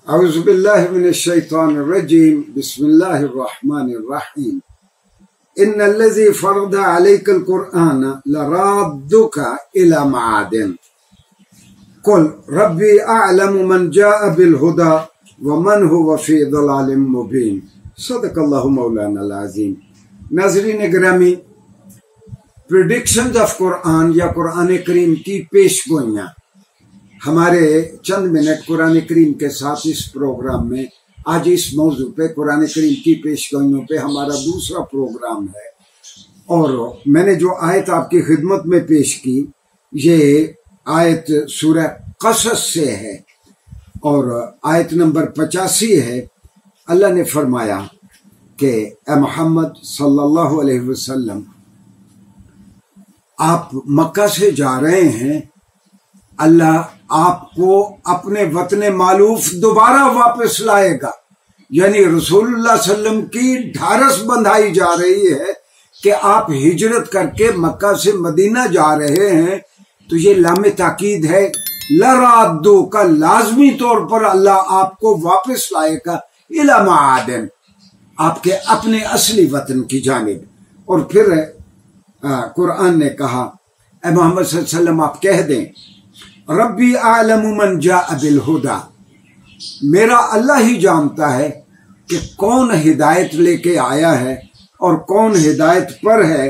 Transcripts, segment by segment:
أعوذ بالله من الشيطان الرجيم بسم الله الرحمن الرحيم إن الذي فرض عليك القرآن لرادك إلى معاد قل ربي أعلم من جاء بالهدى ومن هو في ضلال مبين صدق الله مولانا العظيم. ناظرین گرامی، پریڈکشنز آف قرآن یا قرآن کریم کی پیش گوئیاں، ہمارے چند منٹ قرآن کریم کے ساتھ اس پروگرام میں آج اس موضوع پہ قرآن کریم کی پیش گوئیوں پہ ہمارا دوسرا پروگرام ہے. اور میں نے جو آیت آپ کی خدمت میں پیش کی یہ آیت سورہ قصص سے ہے اور آیت نمبر 85 ہے. اللہ نے فرمایا کہ اے محمد صلی اللہ علیہ وسلم، آپ مکہ سے جا رہے ہیں، اللہ آپ کو اپنے وطن معلوف دوبارہ واپس لائے گا. یعنی رسول اللہ صلی اللہ علیہ وسلم کی ڈھارس بندھائی جا رہی ہے کہ آپ ہجرت کر کے مکہ سے مدینہ جا رہے ہیں، تو یہ لام تاکید ہے. لرادو کا لازمی طور پر اللہ آپ کو واپس لائے گا الی معاد، آپ کے اپنے اصلی وطن کی جانب. اور پھر قرآن نے کہا اے محمد صلی اللہ علیہ وسلم آپ کہہ دیں ربی اعلم من جاء بالہدی، میرا اللہ ہی جانتا ہے کہ کون ہدایت لے کے آیا ہے اور کون ہدایت پر ہے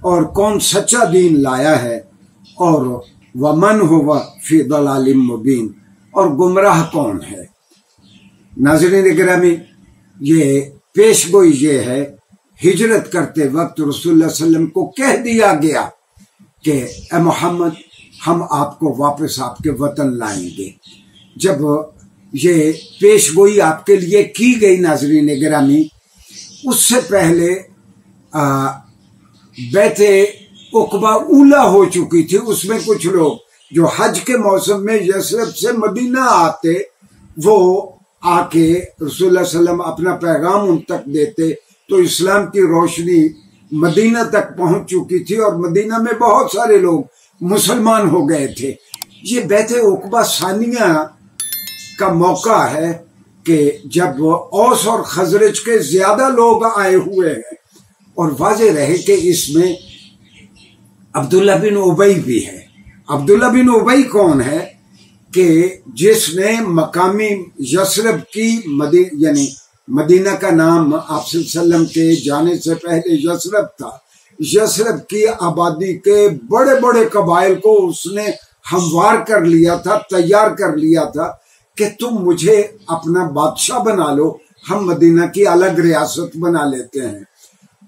اور کون سچا دین لایا ہے، اور ومن هو فی ضلال مبین، اور گمراہ کون ہے. ناظرین گرامی، یہ پیش گوئی یہ ہے، ہجرت کرتے وقت رسول اللہ صلی اللہ علیہ وسلم کو کہہ دیا گیا کہ اے محمد ہم آپ کو واپس آپ کے وطن لائیں گے. جب یہ پیش گوئی آپ کے لیے کی گئی ناظرین گرامی، اس سے پہلے بیعت عقبہ اولا ہو چکی تھی. اس میں کچھ لوگ جو حج کے موسم میں یثرب سے مدینہ آتے، وہ آ کے رسول اللہ صلی اللہ علیہ وسلم اپنا پیغام ان تک دیتے، تو اسلام کی روشنی مدینہ تک پہنچ چکی تھی اور مدینہ میں بہت سارے لوگ مسلمان ہو گئے تھے. یہ بیعت عقبہ ثانیہ کا موقع ہے کہ جب اوس اور خزرج کے زیادہ لوگ آئے ہوئے ہیں، اور واضح رہے کہ اس میں عبداللہ بن ابی بھی ہے. عبداللہ بن ابی کون ہے؟ کہ جس نے مقامی یثرب کی یعنی مدینہ کا نام آپ صلی اللہ علیہ وسلم کے جانے سے پہلے یثرب تھا، یثرب کی آبادی کے بڑے بڑے قبائل کو اس نے ہموار کر لیا تھا، تیار کر لیا تھا کہ تم مجھے اپنا بادشاہ بنا لو، ہم مدینہ کی الگ ریاست بنا لیتے ہیں.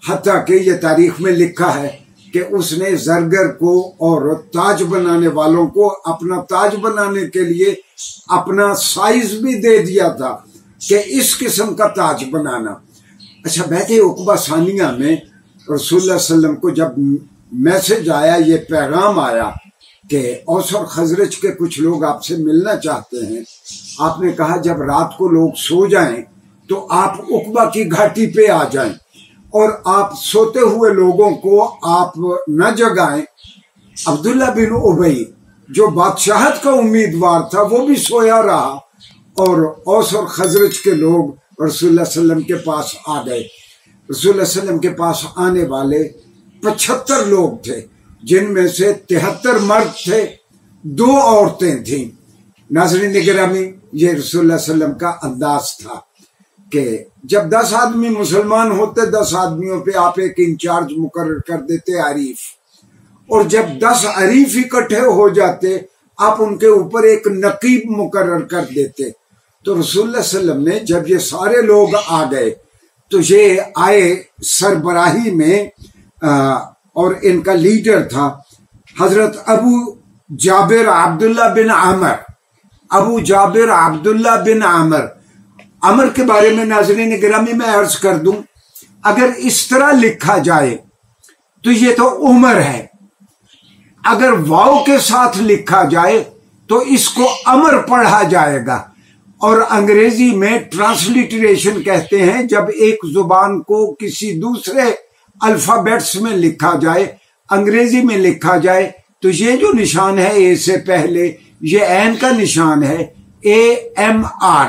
حتیٰ کہ یہ تاریخ میں لکھا ہے کہ اس نے زرگر کو اور تاج بنانے والوں کو اپنا تاج بنانے کے لیے اپنا سائز بھی دے دیا تھا کہ اس قسم کا تاج بنانا. اچھا، بیعت عقبہ ثانیہ میں رسول اللہ صلی اللہ علیہ وسلم کو جب میسج آیا، یہ پیغام آیا کہ اوس اور خزرج کے کچھ لوگ آپ سے ملنا چاہتے ہیں، آپ نے کہا جب رات کو لوگ سو جائیں تو آپ عقبہ کی گھاٹی پہ آ جائیں اور آپ سوتے ہوئے لوگوں کو آپ نہ جگائیں. عبداللہ بن ابی جو بادشاہت کا امیدوار تھا وہ بھی سویا رہا، اور اوس اور خزرج کے لوگ رسول اللہ صلی اللہ علیہ وسلم کے پاس آ گئے. رسول اللہ صلی اللہ علیہ وسلم کے پاس آنے والے 75 لوگ تھے، جن میں سے 73 مرد تھے، 2 عورتیں تھیں. ناظرین گرامی، یہ رسول اللہ صلی اللہ علیہ وسلم کا انداز تھا کہ جب 10 آدمی مسلمان ہوتے، 10 آدمیوں پہ آپ ایک انچارج مقرر کر دیتے عریف، اور جب 10 عریف اکٹھے ہو جاتے آپ ان کے اوپر ایک نقیب مقرر کر دیتے. تو رسول اللہ صلی اللہ علیہ وسلم نے جب یہ سارے لوگ آ گئے تو یہ آئے سربراہی میں، اور ان کا لیڈر تھا حضرت ابو جابر عبداللہ بن عامر. ابو جابر عبداللہ بن عامر کے بارے میں ناظرین گرامی میں عرض کر دوں، اگر اس طرح لکھا جائے تو یہ تو عمر ہے، اگر واو کے ساتھ لکھا جائے تو اس کو امر پڑھا جائے گا. اور انگریزی میں ٹرانسلیٹریشن کہتے ہیں جب ایک زبان کو کسی دوسرے الفابیٹس میں لکھا جائے، انگریزی میں لکھا جائے، تو یہ جو نشان ہے اے سے پہلے یہ عین کا نشان ہے، AMR.